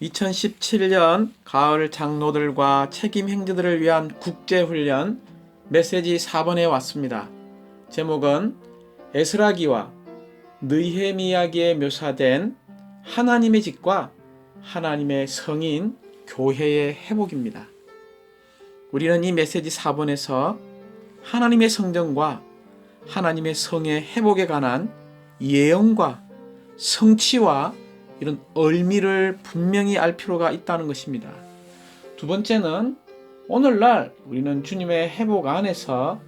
2017년 가을 장로들과 책임 행제들을 위한 국제훈련 메시지 4번에 왔습니다. 제목은 에스라기와 느헤미야기에 묘사된 하나님의 집과 하나님의 성인 교회의 회복입니다. 우리는 이 메시지 4번에서 하나님의 성전과 하나님의 성의 회복에 관한 예언과 성취와 이런 의미를 분명히 알 필요가 있다는 것입니다. 두 번째는 오늘날 우리는 주님의 회복 안에서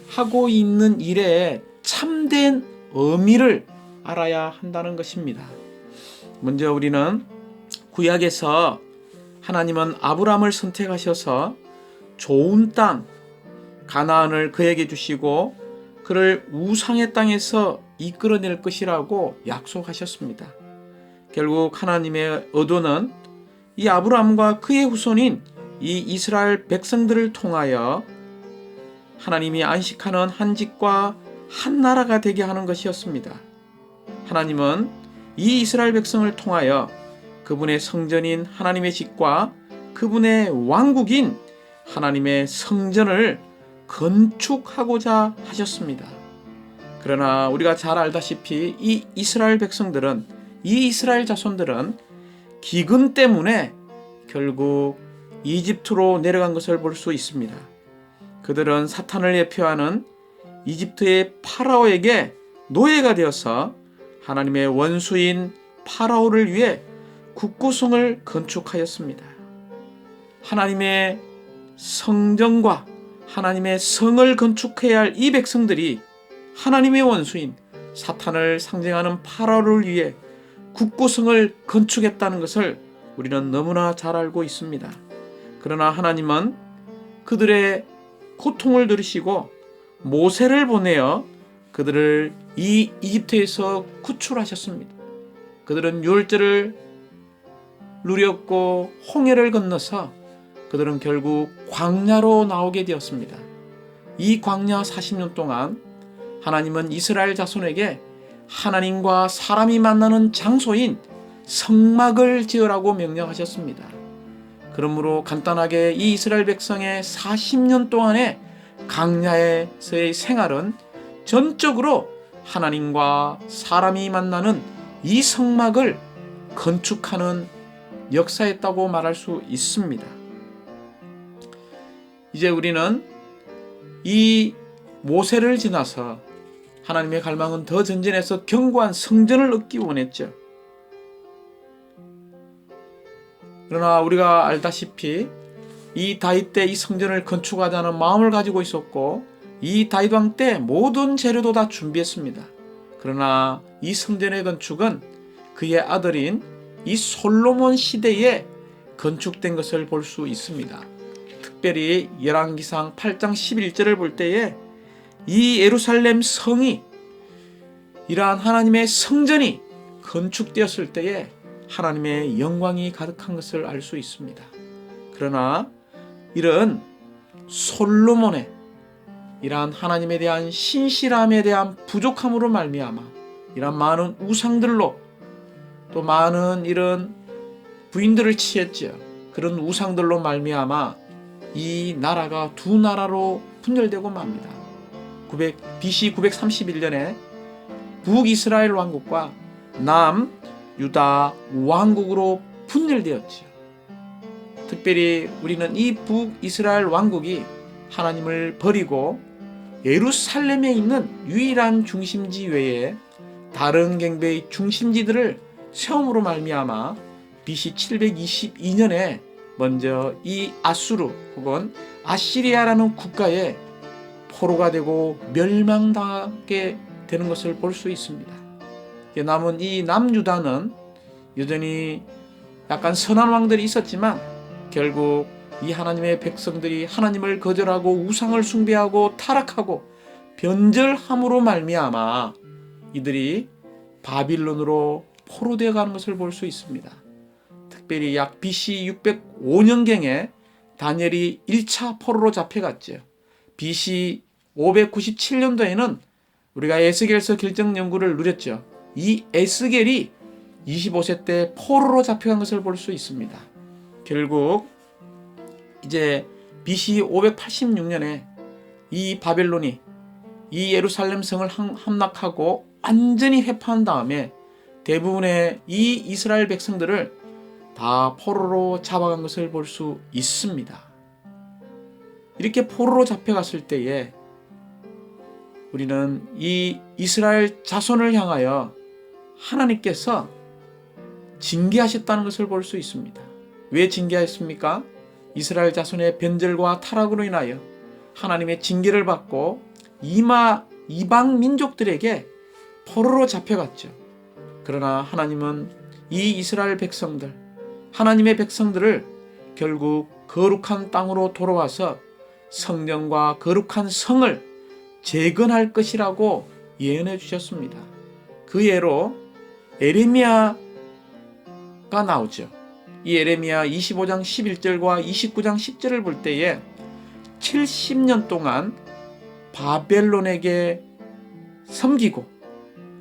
하고 있는 일의 참된 의미를 알아야 한다는 것입니다. 먼저 우리는 구약에서 하나님은 아브라함을 선택하셔서 좋은 땅 가나안을 그에게 주시고 그를 우상의 땅에서 이끌어낼 것이라고 약속하셨습니다. 결국 하나님의 의도는 이 아브라함과 그의 후손인 이 이스라엘 백성들을 통하여 하나님이 안식하는 한 집과 한 나라가 되게 하는 것이었습니다. 하나님은 이 이스라엘 백성을 통하여 그분의 성전인 하나님의 집과 그분의 왕국인 하나님의 성전을 건축하고자 하셨습니다. 그러나 우리가 잘 알다시피 이 이스라엘 백성들은, 이 이스라엘 자손들은 기근 때문에 결국 이집트로 내려간 것을 볼 수 있습니다. 그들은 사탄을 예표하는 이집트의 파라오에게 노예가 되어서 하나님의 원수인 파라오를 위해 국고성을 건축하였습니다. 하나님의 성전과 하나님의 성을 건축해야 할 이 백성들이 하나님의 원수인 사탄을 상징하는 파라오를 위해 국고성을 건축했다는 것을 우리는 너무나 잘 알고 있습니다. 그러나 하나님은 그들의 고통을 들으시고 모세를 보내어 그들을 이 이집트에서 구출하셨습니다. 그들은 유월절을 누렸고 홍해를 건너서 그들은 결국 광야로 나오게 되었습니다. 이 광야 40년 동안 하나님은 이스라엘 자손에게 하나님과 사람이 만나는 장소인 성막을 지으라고 명령하셨습니다. 그러므로 간단하게 이 이스라엘 백성의 40년 동안의 광야에서의 생활은 전적으로 하나님과 사람이 만나는 이 성막을 건축하는 역사였다고 말할 수 있습니다. 이제 우리는 이 모세를 지나서 하나님의 갈망은 더 전진해서 견고한 성전을 얻기 원했죠. 그러나 우리가 알다시피 이 다윗 때 이 성전을 건축하자는 마음을 가지고 있었고 이 다윗 왕 때 모든 재료도 다 준비했습니다. 그러나 이 성전의 건축은 그의 아들인 이 솔로몬 시대에 건축된 것을 볼 수 있습니다. 특별히 열왕기상 8장 11절을 볼 때에 이 예루살렘 성이, 이러한 하나님의 성전이 건축되었을 때에 하나님의 영광이 가득한 것을 알 수 있습니다. 그러나 이런 솔로몬의 이러한 하나님에 대한 신실함에 대한 부족함으로 말미암아 이러한 많은 우상들로 또 많은 이런 부인들을 취했죠. 그런 우상들로 말미암아 이 나라가 두 나라로 분열되고 맙니다. BC 931년에 북이스라엘 왕국과 남유다 왕국으로 분열되었죠. 특별히 우리는 이 북이스라엘 왕국이 하나님을 버리고 예루살렘에 있는 유일한 중심지 외에 다른 경배의 중심지들을 세움으로 말미암아 BC 722년에 먼저 이 아수르 혹은 아시리아라는 국가에 포로가 되고 멸망당하게 되는 것을 볼 수 있습니다. 남은 이 남유다는 여전히 약간 선한 왕들이 있었지만 결국 이 하나님의 백성들이 하나님을 거절하고 우상을 숭배하고 타락하고 변절함으로 말미암아 이들이 바빌론으로 포로되어 가는 것을 볼 수 있습니다. 특별히 약 BC 605년경에 다니엘이 1차 포로로 잡혀갔죠. BC 597년도에는 우리가 에스겔서 결정 연구를 누렸죠. 이 에스겔이 25세 때 포로로 잡혀간 것을 볼 수 있습니다. 결국 이제 BC 586년에 이 바벨론이 이 예루살렘 성을 함락하고 완전히 회파한 다음에 대부분의 이 이스라엘 백성들을 다 포로로 잡아간 것을 볼 수 있습니다. 이렇게 포로로 잡혀갔을 때에 우리는 이 이스라엘 자손을 향하여 하나님께서 징계하셨다는 것을 볼 수 있습니다. 왜 징계하셨습니까? 이스라엘 자손의 변절과 타락으로 인하여 하나님의 징계를 받고 이방 민족들에게 포로로 잡혀갔죠. 그러나 하나님은 이 이스라엘 백성들, 하나님의 백성들을 결국 거룩한 땅으로 돌아와서 성령과 거룩한 성을 재건할 것이라고 예언해 주셨습니다. 그 예로 에레미야가 나오죠. 이 에레미야 25장 11절과 29장 10절을 볼 때에 70년 동안 바벨론에게 섬기고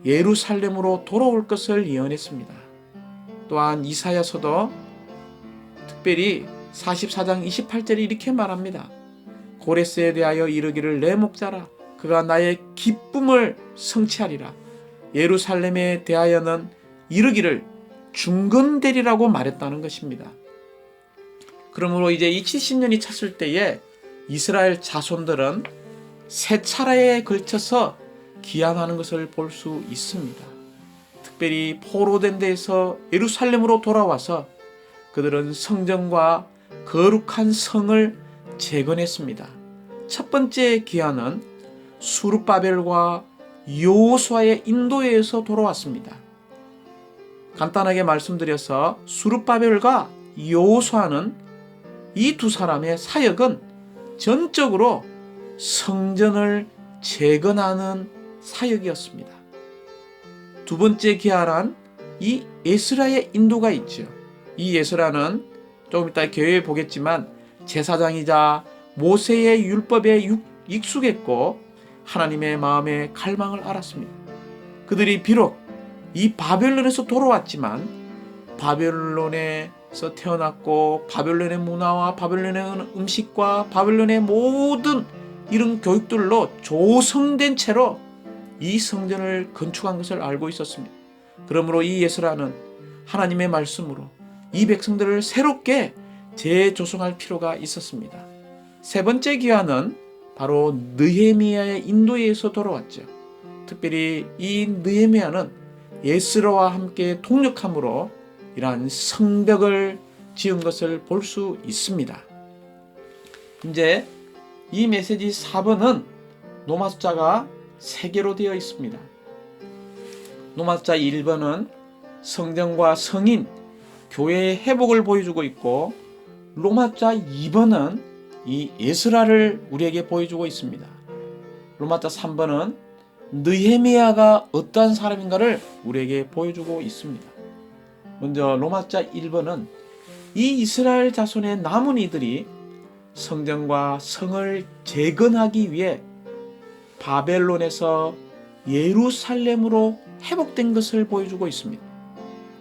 예루살렘으로 돌아올 것을 예언했습니다. 또한 이사야서도 특별히 44장 28절이 이렇게 말합니다. 고레스에 대하여 이르기를 내 목자라 그가 나의 기쁨을 성취하리라. 예루살렘에 대하여는 이르기를 중건되리라고 말했다는 것입니다. 그러므로 이제 이 70년이 찼을 때에 이스라엘 자손들은 세 차례에 걸쳐서 귀환하는 것을 볼 수 있습니다. 특별히 포로된 데에서 예루살렘으로 돌아와서 그들은 성전과 거룩한 성을 재건했습니다. 첫 번째 귀환은 수르바벨과 여호수아의 인도에서 돌아왔습니다. 간단하게 말씀드려서 수르바벨과 여호수아는 이 두 사람의 사역은 전적으로 성전을 재건하는 사역이었습니다. 두 번째 귀환한 이 에스라의 인도가 있죠. 이 에스라는 조금 이따 교회에 보겠지만 제사장이자 모세의 율법에 익숙했고 하나님의 마음의 갈망을 알았습니다. 그들이 비록 이 바벨론에서 돌아왔지만 바벨론에서 태어났고 바벨론의 문화와 바벨론의 음식과 바벨론의 모든 이런 교육들로 조성된 채로 이 성전을 건축한 것을 알고 있었습니다. 그러므로 이 예스라는 하나님의 말씀으로 이 백성들을 새롭게 재조성할 필요가 있었습니다. 세 번째 귀환은 바로 느헤미야의 인도에서 돌아왔죠. 특별히 이 느헤미야는 에스라와 함께 동력함으로 이러한 성벽을 지은 것을 볼 수 있습니다. 이제 이 메시지 4번은 로마 숫자가 3개로 되어 있습니다. 로마 숫자 1번은 성전과 성인, 교회의 회복을 보여주고 있고 로마 숫자 2번은 이 에스라를 우리에게 보여주고 있습니다. 로마 숫자 3번은 느헤미야가 어떠한 사람인가를 우리에게 보여주고 있습니다. 먼저 로마 숫자 1번은 이 이스라엘 자손의 남은 이들이 성전과 성을 재건하기 위해 바벨론에서 예루살렘으로 회복된 것을 보여주고 있습니다.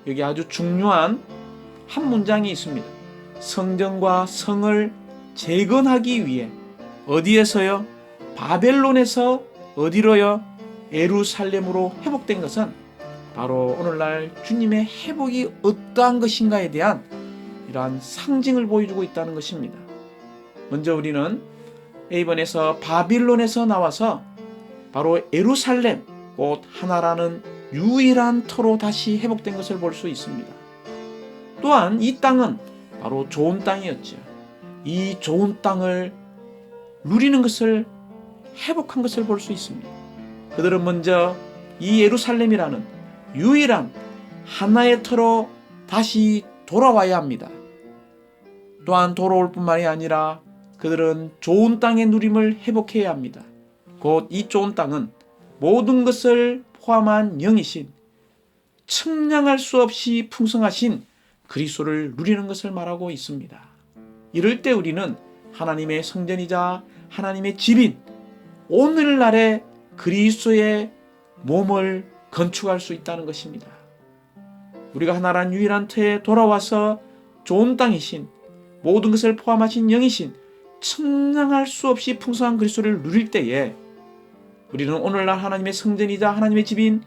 여기 아주 중요한 한 문장이 있습니다. 성전과 성을 재건하기 위해 어디에서요? 바벨론에서 어디로요? 예루살렘으로 회복된 것은 바로 오늘날 주님의 회복이 어떠한 것인가에 대한 이러한 상징을 보여주고 있다는 것입니다. 먼저 우리는 A번에서 바빌론에서 나와서 바로 예루살렘, 곧 하나라는 유일한 터로 다시 회복된 것을 볼 수 있습니다. 또한 이 땅은 바로 좋은 땅이었죠. 이 좋은 땅을 누리는 것을 회복한 것을 볼 수 있습니다. 그들은 먼저 이 예루살렘이라는 유일한 하나의 터로 다시 돌아와야 합니다. 또한 돌아올 뿐만이 아니라 그들은 좋은 땅의 누림을 회복해야 합니다. 곧 이 좋은 땅은 모든 것을 포함한 영이신 측량할 수 없이 풍성하신 그리스도를 누리는 것을 말하고 있습니다. 이럴 때 우리는 하나님의 성전이자 하나님의 집인 우리가 하나란 유일한 터에 돌아와서 좋은 땅이신, 모든 것을 포함하신 영이신 측량할 수 없이 풍성한 그리스도를 누릴 때에 우리는 오늘날 하나님의 성전이자 하나님의 집인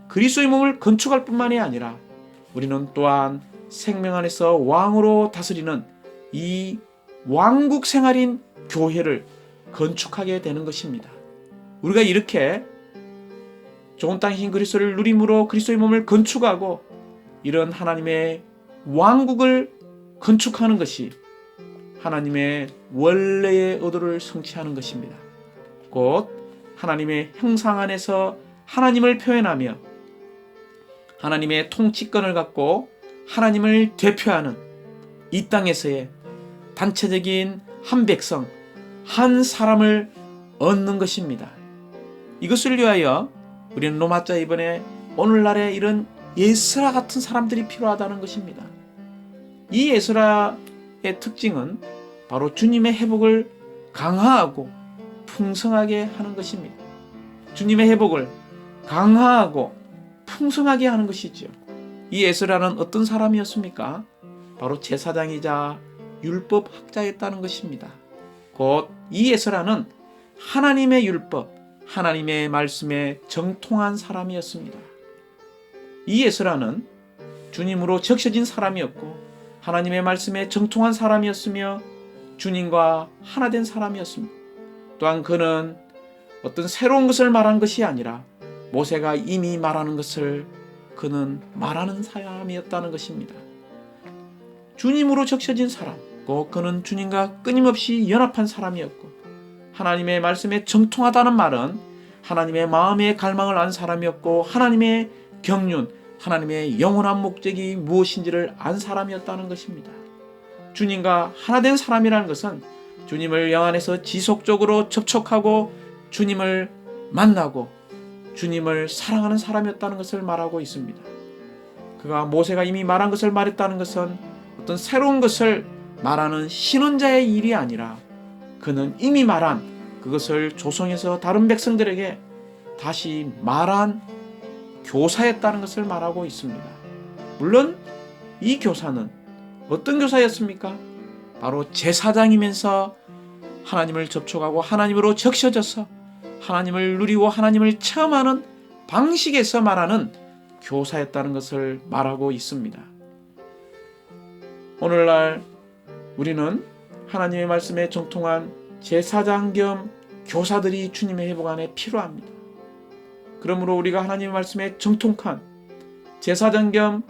그리스도의 몸을 건축할 뿐만이 아니라 우리는 또한 생명 안에서 왕으로 다스리는 이 왕국 생활인 교회를 건축하게 되는 것입니다. 우리가 이렇게 좋은 땅이신 그리스도를 누림으로 그리스도의 몸을 건축하고 이런 하나님의 왕국을 건축하는 것이 하나님의 원래의 의도를 성취하는 것입니다. 곧 하나님의 형상 안에서 하나님을 표현하며 하나님의 통치권을 갖고 하나님을 대표하는 이 땅에서의 단체적인 한 백성, 한 사람을 얻는 것입니다. 이것을 위하여 우리는 로마자 이번에 오늘날의 이런 에스라 같은 사람들이 필요하다는 것입니다. 이 에스라의 특징은 바로 주님의 회복을 강화하고 풍성하게 하는 것입니다. 주님의 회복을 강화하고 풍성하게 하는 것이죠. 이 에스라는 어떤 사람이었습니까? 바로 제사장이자 율법학자였다는 것입니다. 곧 이 에스라는 하나님의 율법, 하나님의 말씀에 정통한 사람이었습니다. 이 에스라는 주님으로 적셔진 사람이었고 하나님의 말씀에 정통한 사람이었으며 주님과 하나 된 사람이었습니다. 또한 그는 어떤 새로운 것을 말한 것이 아니라 모세가 이미 말하는 것을 그는 말하는 사람이었다는 것입니다. 주님으로 적셔진 사람, 곧 그는 주님과 끊임없이 연합한 사람이었고 하나님의 말씀에 정통하다는 말은 하나님의 마음의 갈망을 안 사람이었고 하나님의 경륜, 하나님의 영원한 목적이 무엇인지를 안 사람이었다는 것입니다. 주님과 하나 된 사람이라는 것은 주님을 영 안에서 지속적으로 접촉하고 주님을 만나고 주님을 사랑하는 사람이었다는 것을 말하고 있습니다. 그가 모세가 이미 말한 것을 말했다는 것은 어떤 새로운 것을 말하는 신원자의 일이 아니라 그는 이미 말한 그것을 조성해서 다른 백성들에게 다시 말한 교사였다는 것을 말하고 있습니다. 물론 이 교사는 어떤 교사였습니까? 바로 제사장이면서 하나님을 접촉하고 하나님으로 적셔져서 하나님을 누리고 하나님을 체험하는 방식에서 말하는 교사였다는 것을 말하고 있습니다. 오늘날 우리는 하나님의 말씀에 정통한 제사장 겸 교사들이 주님의 회복 안에 필요합니다. 그러므로 우리가 하나님의 말씀에 정통한 제사장 겸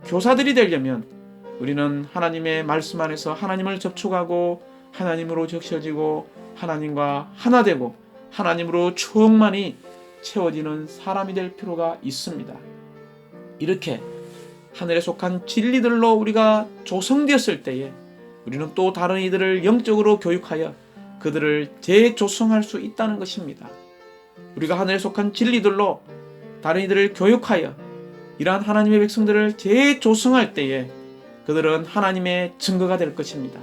교사들이 되려면 우리는 하나님의 말씀 안에서 하나님을 접촉하고 하나님으로 적셔지고 하나님과 하나 되고 하나님으로 충만히 채워지는 사람이 될 필요가 있습니다. 이렇게 하늘에 속한 진리들로 우리가 조성되었을 때에 우리는 또 다른 이들을 영적으로 교육하여 그들을 재조성할 수 있다는 것입니다. 우리가 하늘에 속한 진리들로 다른 이들을 교육하여 이러한 하나님의 백성들을 재조성할 때에 그들은 하나님의 증거가 될 것입니다.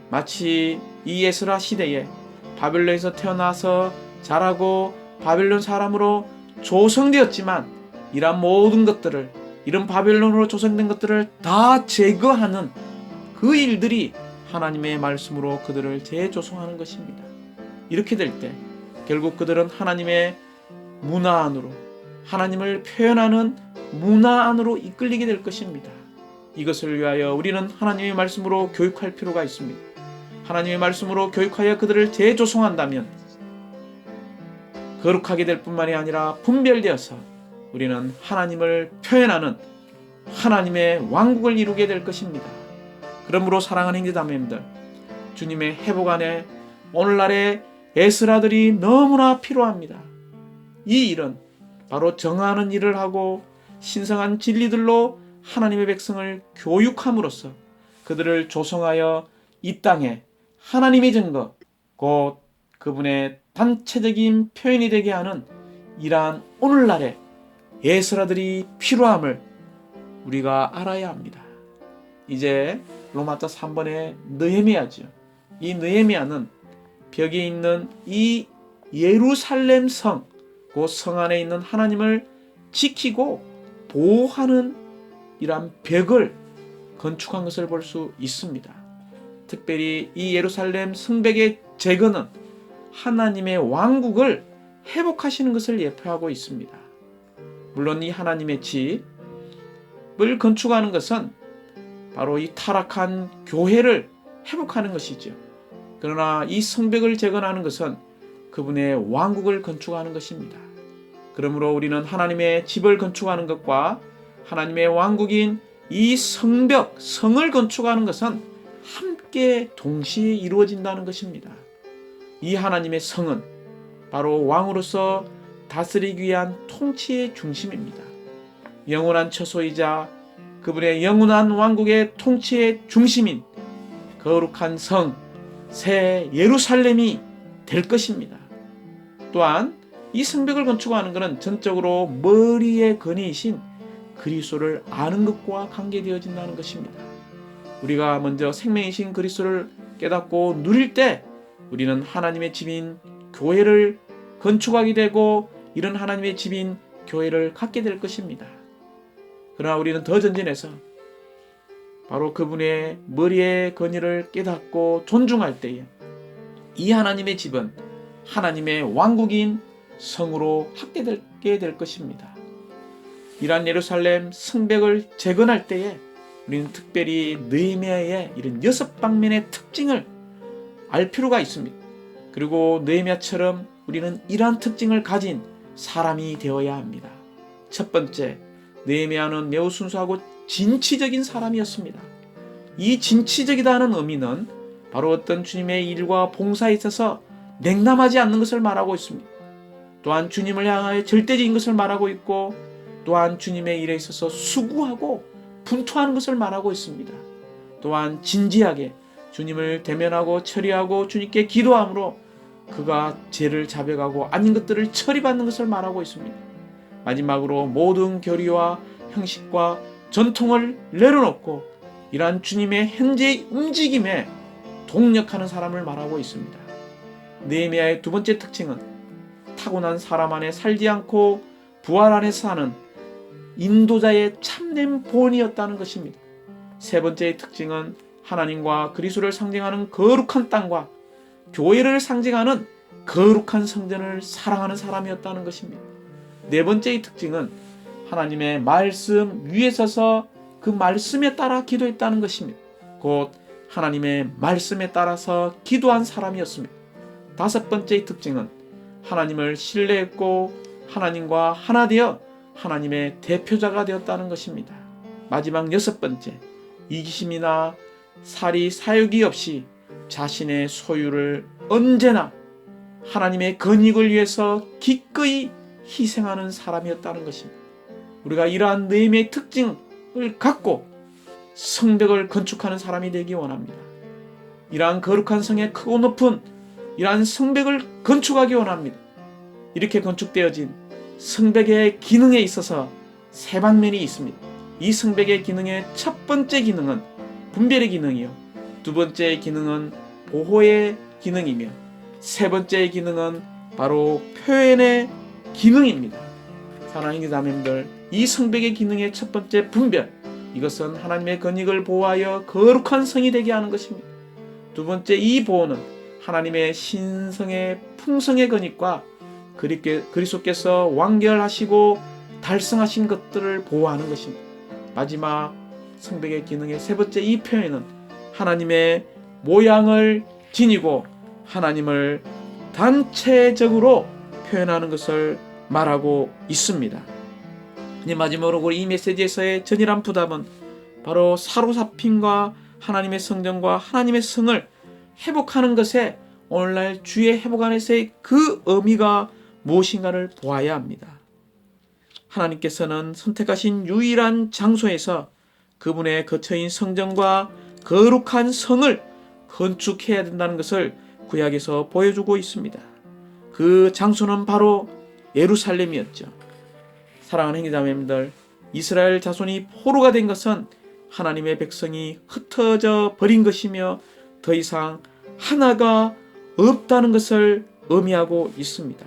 마치 이 에스라 시대에 바벨론에서 태어나서 자라고 바벨론 사람으로 조성되었지만 이러한 모든 것들을 이런 바벨론으로 조성된 것들을 다 제거하는 그 일들이 하나님의 말씀으로 그들을 재조성하는 것입니다. 이렇게 될 때 결국 그들은 하나님의 문화 안으로 하나님을 표현하는 문화 안으로 이끌리게 될 것입니다. 이것을 위하여 우리는 하나님의 말씀으로 교육할 필요가 있습니다. 하나님의 말씀으로 교육하여 그들을 재조성한다면 거룩하게 될 뿐만이 아니라 분별되어서 우리는 하나님을 표현하는 하나님의 왕국을 이루게 될 것입니다. 그러므로 사랑하는 형제자매님들, 주님의 회복 안에 오늘날의 에스라들이 너무나 필요합니다. 이 일은 바로 정하는 일을 하고 신성한 진리들로 하나님의 백성을 교육함으로써 그들을 조성하여 이 땅에 하나님의 증거, 곧 그분의 단체적인 표현이 되게 하는 이러한 오늘날의 에스라들이 필요함을 우리가 알아야 합니다. 이제 로마서 3번의 느헤미야죠. 이 느헤미야는 벽에 있는 이 예루살렘 성, 그 성 안에 있는 하나님을 지키고 보호하는 이러한 벽을 건축한 것을 볼 수 있습니다. 특별히 이 예루살렘 성벽의 재건은 하나님의 왕국을 회복하시는 것을 예표하고 있습니다. 물론 이 하나님의 집을 건축하는 것은 바로 이 타락한 교회를 회복하는 것이죠. 그러나 이 성벽을 재건하는 것은 그분의 왕국을 건축하는 것입니다. 그러므로 우리는 하나님의 집을 건축하는 것과 하나님의 왕국인 이 성벽, 성을 건축하는 것은 함께 동시에 이루어진다는 것입니다. 이 하나님의 성은 바로 왕으로서 다스리기 위한 통치의 중심입니다. 영원한 처소이자 그분의 영원한 왕국의 통치의 중심인 거룩한 성, 새 예루살렘이 될 것입니다. 또한 이 성벽을 건축하는 것은 전적으로 머리의 근이이신 그리스도를 아는 것과 관계되어진다는 것입니다. 우리가 먼저 생명이신 그리스도를 깨닫고 누릴 때 우리는 하나님의 집인 교회를 건축하게 되고 이런 하나님의 집인 교회를 갖게 될 것입니다. 그러나 우리는 더 전진해서 바로 그분의 머리의 권위를 깨닫고 존중할 때에 이 하나님의 집은 하나님의 왕국인 성으로 합계되게 될 것입니다. 이러한 예루살렘 성벽을 재건할 때에 우리는 특별히 느헤미야의 이런 6방면의 특징을 알 필요가 있습니다. 그리고 느헤미야처럼 우리는 이러한 특징을 가진 사람이 되어야 합니다. 첫 번째, 느헤미야는 매우 순수하고 진취적인 사람이었습니다. 이 진취적이다는 의미는 바로 어떤 주님의 일과 봉사에 있어서 냉담하지 않는 것을 말하고 있습니다. 또한 주님을 향하여 절대적인 것을 말하고 있고 또한 주님의 일에 있어서 수고하고 분투하는 것을 말하고 있습니다. 또한 진지하게 주님을 대면하고 처리하고 주님께 기도함으로 그가 죄를 자백하고 아닌 것들을 처리받는 것을 말하고 있습니다. 마지막으로 모든 교리와 형식과 전통을 내려놓고 이러한 주님의 현재의 움직임에 동력하는 사람을 말하고 있습니다. 느헤미야의 두 번째 특징은 타고난 사람 안에 살지 않고 부활 안에서 사는 인도자의 참된 본이었다는 것입니다. 세 번째의 특징은 하나님과 그리스도를 상징하는 거룩한 땅과 교회를 상징하는 거룩한 성전을 사랑하는 사람이었다는 것입니다. 네 번째의 특징은 하나님의 말씀 위에 서서 그 말씀에 따라 기도했다는 것입니다. 곧 하나님의 말씀에 따라서 기도한 사람이었습니다. 다섯 번째의 특징은 하나님을 신뢰했고 하나님과 하나 되어 하나님의 대표자가 되었다는 것입니다. 마지막 여섯 번째, 이기심이나 사리 사욕이 없이 자신의 소유를 언제나 하나님의 건익을 위해서 기꺼이 희생하는 사람이었다는 것입니다. 우리가 이러한 느헤미야의 특징을 갖고 성벽을 건축하는 사람이 되기 원합니다. 이러한 거룩한 성의 크고 높은 이러한 성벽을 건축하기 원합니다. 이렇게 건축되어진 성벽의 기능에 있어서 세 방면이 있습니다. 이 성벽의 기능의 첫 번째 기능은 분별의 기능이요, 두 번째 기능은 보호의 기능이며 세 번째 기능은 바로 표현의 기능입니다. 사랑하는 자매님들, 이 성벽의 기능의 첫 번째 분별, 이것은 하나님의 건익을 보호하여 거룩한 성이 되게 하는 것입니다. 두 번째 이 보호는 하나님의 신성의 풍성의 건익과 그리스도께서 완결하시고 달성하신 것들을 보호하는 것입니다. 마지막 성벽의 기능의 세 번째 이 표현은 하나님의 모양을 지니고 하나님을 단체적으로 표현하는 것을 말하고 있습니다. 이제 마지막으로 우리 이 메시지에서의 전이란 부담은 바로 사로잡힘과 하나님의 성전과 하나님의 성을 회복하는 것에 오늘날 주의 회복 안에서의 그 의미가 무엇인가를 보아야 합니다. 하나님께서는 선택하신 유일한 장소에서 그분의 거처인 성전과 거룩한 성을 건축해야 된다는 것을 구약에서 보여주고 있습니다. 그 장소는 바로 예루살렘이었죠. 사랑하는 형제자매님들, 이스라엘 자손이 포로가 된 것은 하나님의 백성이 흩어져 버린 것이며 더 이상 하나가 없다는 것을 의미하고 있습니다.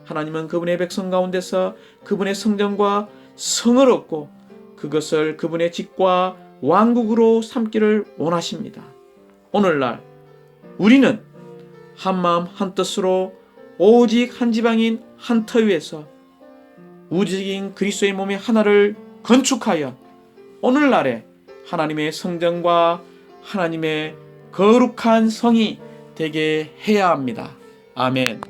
하나님은 그분의 백성 가운데서 그분의 성전과 성을 얻고 그것을 그분의 집과 왕국으로 삼기를 원하십니다. 오늘날 우리는 한마음 한뜻으로 오직 한 지방인 한 터 위에서 우주적인 그리스도의 몸의 하나를 건축하여 오늘날에 하나님의 성전과 하나님의 거룩한 성이 되게 해야 합니다. 아멘.